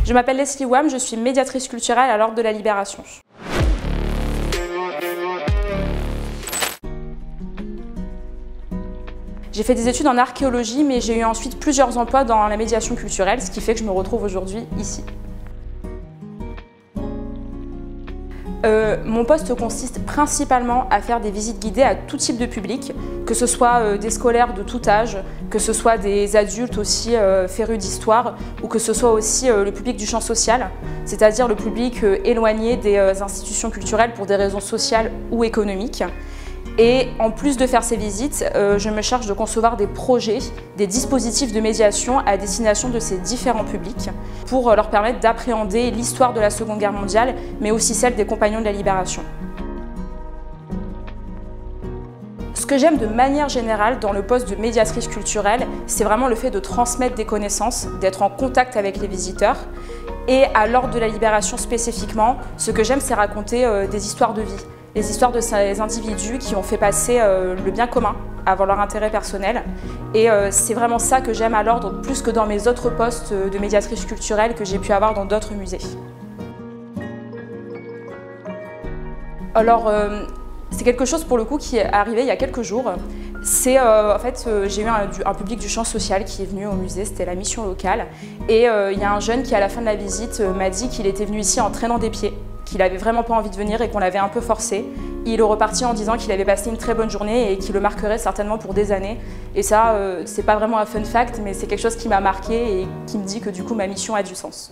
Je m'appelle Leslie Wam, je suis médiatrice culturelle à l'Ordre de la Libération. J'ai fait des études en archéologie, mais j'ai eu ensuite plusieurs emplois dans la médiation culturelle, ce qui fait que je me retrouve aujourd'hui ici. Mon poste consiste principalement à faire des visites guidées à tout type de public, que ce soit des scolaires de tout âge, que ce soit des adultes aussi férus d'histoire, ou que ce soit aussi le public du champ social, c'est-à-dire le public éloigné des institutions culturelles pour des raisons sociales ou économiques. Et en plus de faire ces visites, je me charge de concevoir des projets, des dispositifs de médiation à destination de ces différents publics pour leur permettre d'appréhender l'histoire de la Seconde Guerre mondiale, mais aussi celle des Compagnons de la Libération. Ce que j'aime de manière générale dans le poste de médiatrice culturelle, c'est vraiment le fait de transmettre des connaissances, d'être en contact avec les visiteurs. Et à l'Ordre de la Libération spécifiquement, ce que j'aime, c'est raconter des histoires de vie. Les histoires de ces individus qui ont fait passer le bien commun avant leur intérêt personnel. Et c'est vraiment ça que j'aime à l'Ordre, plus que dans mes autres postes de médiatrice culturelle que j'ai pu avoir dans d'autres musées. Alors, c'est quelque chose pour le coup qui est arrivé il y a quelques jours. C'est en fait, j'ai eu un public du champ social qui est venu au musée, c'était la mission locale. Et il y a un jeune qui à la fin de la visite m'a dit qu'il était venu ici en traînant des pieds, qu'il avait vraiment pas envie de venir et qu'on l'avait un peu forcé. Il est reparti en disant qu'il avait passé une très bonne journée et qu'il le marquerait certainement pour des années. Et ça, c'est pas vraiment un fun fact, mais c'est quelque chose qui m'a marqué et qui me dit que du coup ma mission a du sens.